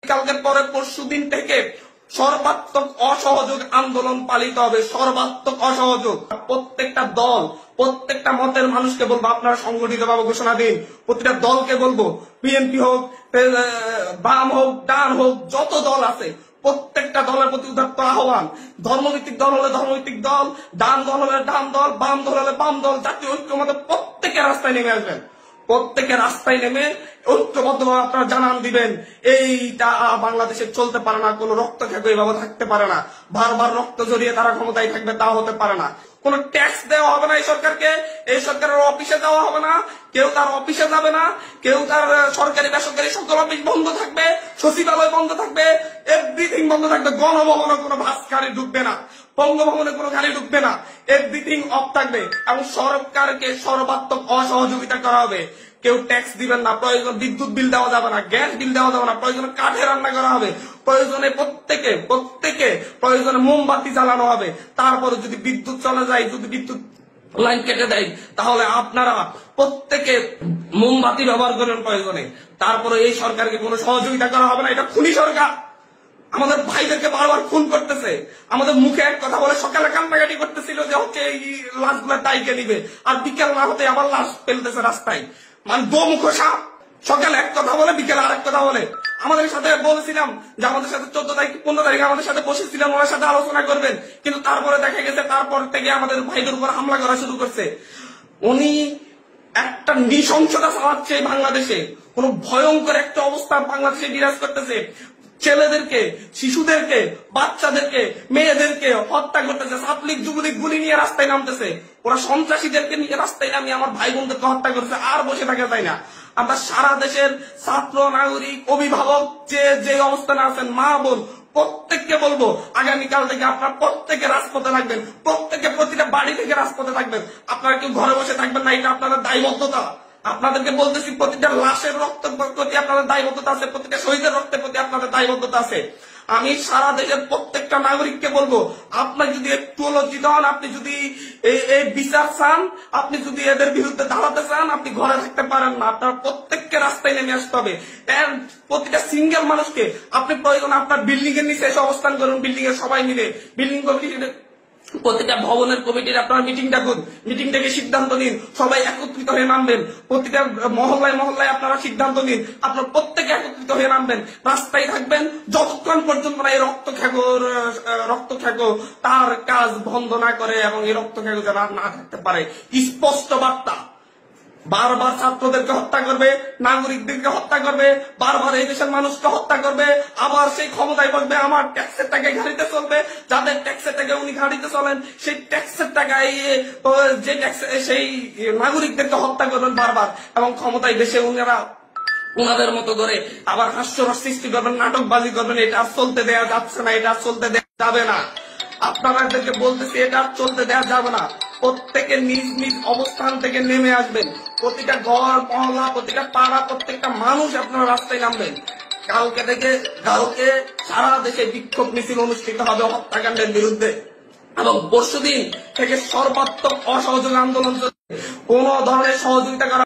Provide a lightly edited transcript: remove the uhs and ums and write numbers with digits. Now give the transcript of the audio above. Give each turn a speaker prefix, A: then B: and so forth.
A: কালকের পরে পরশুদিন থেকে সর্বাত্মক অসহযোগ আন্দোলন পালিত হবে। সর্বাত্মক অসহযোগ। প্রত্যেকটা দল, প্রত্যেকটা মতের মানুষকে বলবো আপনারা সংগঠিতভাবে ঘোষণা দিন। প্রতিটা দলকে বলবো, বিএনপি হোক, বাম হোক, ডান হোক, যত দল আছে প্রত্যেকটা দলের প্রতি উদাত্ত আহ্বান। ধর্মভিত্তিক দল হলে ধর্মভিত্তিক দল, ডান দল হলে ডান দল, বাম দল হলে বাম দল, জাতীয় ঐক্যমতে প্রত্যেকে রাস্তায় নেমে আসবেন। প্রত্যেকে রাস্তায় নেমে ঐক্যবদ্ধভাবে আপনারা জানান দিবেন এইটা বাংলাদেশে চলতে পারে না। কোন রক্ত খেকো এইভাবে থাকতে পারে না। বারবার রক্ত জড়িয়ে তারা ক্ষমতায় থাকবে, তা হতে পারে না। কোন ট্যাক্স দেওয়া হবে না এই সরকারকে, এই সরকারের অফিসে যাওয়া হবে না, কেউ তার অফিসে যাবে না, কেউ তার সরকারি বেসরকারি সকল অফিস বন্ধ থাকবে, সচিবালয় বন্ধ থাকবে, এভরিথিং বন্ধ থাকবে। গণভবনে কোনো বাস গাড়ি ঢুকবে না, বঙ্গভবনে কোনো গাড়ি ঢুকবে না, এভরিথিং অফ থাকবে। এবং সরকারকে সর্বাত্মক অসহযোগিতা করা হবে। কেউ ট্যাক্স দিবেন না, প্রয়োজন বিদ্যুৎ বিল দেওয়া যাবে না, গ্যাস বিল দেওয়া যাবে না, প্রয়োজনে কাঠে রান্না করা হবে, প্রয়োজনে প্রত্যেকে প্রয়োজনে মোমবাতি জ্বালানো হবে। তারপরে যদি বিদ্যুৎ চলে যায়, যদি বিদ্যুৎ লাইন কেটে দেয়, তাহলে আপনারা প্রত্যেকে মোমবাতি ব্যবহার করেন প্রয়োজনে। তারপরে এই সরকারকে কোনো সহযোগিতা করা হবে না। এটা খুনি সরকার। আমাদের ভাইদেরকে বারবার খুন করতেছে। আমাদের মুখে এক কথা বলে সকালে কান্নাকাটি করতেছিল যে হচ্ছে এই লাশগুলা টাইকে নিবে, আর বিকেল না হতে আবার লাশ ফেলতেছে রাস্তায়। মানে দোমুখ সাপ। সকালে এক কথা বলে, বিকেলে আরেক কথা বলে। আমাদের সাথে বলেছিলাম যে আমাদের সাথে 14 তারিখ 15 তারিখে আমাদের সাথে বসেছিলাম, ওনার সাথে আলোচনা করবেন, কিন্তু তারপরে দেখা গেছে তারপর থেকে আমাদের ভাইদের উপর হামলা করা শুরু করছে। উনি একটা নৃশংসতা চালাচ্ছে বাংলাদেশে। কোন ভয়ঙ্কর একটা অবস্থা বাংলাদেশে বিরাজ করতেছে। ছেলেদেরকে, শিশুদেরকে, বাচ্চাদেরকে, মেয়েদেরকে হত্যা করতেছে। ছাত্রলীগ, যুবলীগ গুলি নিয়ে রাস্তায় নামতেছে। ওরা সন্ত্রাসীদেরকে নিয়ে রাস্তায় নামিয়ে আমার ভাই বোনদেরকে হত্যা করছে। আর বসে থাকা যায় না। আমরা সারা দেশের ছাত্র, নাগরিক, অভিভাবক যে অবস্থানে আছেন, মা বোন, প্রত্যেককে বলবো আগামীকাল থেকে আপনারা প্রত্যেকে রাজপথে থাকবেন। প্রত্যেকে প্রতিটা বাড়ি থেকে রাজপথে থাকবেন। আপনারা কেউ ঘরে বসে থাকবেন না, এটা আপনাদের দায়বদ্ধতা। আপনাদেরকে বলতেছি, প্রতিটা লাশের রক্তের প্রতি আপনাদের দায়বদ্ধতা আছে, প্রতিটা শহীদের রক্তের প্রতি আপনাদের দায়বদ্ধতা আছে। আমি সারা দেশের প্রত্যেকটা নাগরিককে বলবো, আপনার যদি একটু লজ্জিত হন, আপনি যদি এই বিচার চান, আপনি যদি এদের বিরুদ্ধে দাঁড়াতে চান, আপনি ঘরে থাকতে পারেন না। আপনার প্রত্যেককে রাস্তায় নেমে আসতে হবে। প্রতিটা সিঙ্গেল মানুষকে আপনি প্রয়োজন আপনার বিল্ডিং এর নিচে এসে অবস্থান করুন। বিল্ডিং এর সবাই মিলে, বিল্ডিং কমিটি, প্রতিটা ভবনের কমিটির আপনারা মিটিং ডাকুন। মিটিং থেকে সিদ্ধান্ত নিন, সবাই একত্রিত হয়ে নামবেন। প্রতিটা মহল্লায় মহল্লায় আপনারা সিদ্ধান্ত নিন, আপনারা প্রত্যেকে একত্রিত হয়ে নামবেন, রাস্তায় থাকবেন যতক্ষণ পর্যন্ত না এই রক্ত খেকো তার কাজ বন্ধ না করে এবং এই রক্ত খেকো যেন না থাকতে পারে। স্পষ্ট বার্তা। বারবার ছাত্রদেরকে হত্যা করবে, নাগরিকদেরকে হত্যা করবে, বারবার এই দেশের মানুষকে হত্যা করবে, আবার সেই ক্ষমতায় বসবে আমার ট্যাক্সের টাকায় গাড়িতে চলবে। যাদের ট্যাক্সের টাকায় উনি গাড়িতে চলেন, সেই ট্যাক্সের টাকায় যে ট্যাক্স, সেই নাগরিকদেরকে হত্যা করবেন বারবার, এবং ক্ষমতায় বেশে ওনাদের মতো করে আবার হাস্যরস সৃষ্টি করবেন, নাটকবাজি করবেন। এটা আর চলতে দেওয়া যাচ্ছে না, এটা আর চলতে দেওয়া যাবে না। আপনাদেরকে বলতেছি, এটা আর চলতে দেওয়া যাবে না। প্রত্যেকে নিজ নিজ অবস্থান থেকে নেমে আসবেন। প্রতিটা ঘর, মহল্লা, প্রতিটা পাড়া, প্রত্যেকটা মানুষ আপনারা রাস্তায় নামবেন। কালকে সারা দেশে বিক্ষোভ মিছিল অনুষ্ঠিত হবে হত্যাকাণ্ডের বিরুদ্ধে, এবং পরশুদিন থেকে সর্বাত্মক অসহযোগ আন্দোলন চলবে। কোন ধরনের সহযোগিতা করা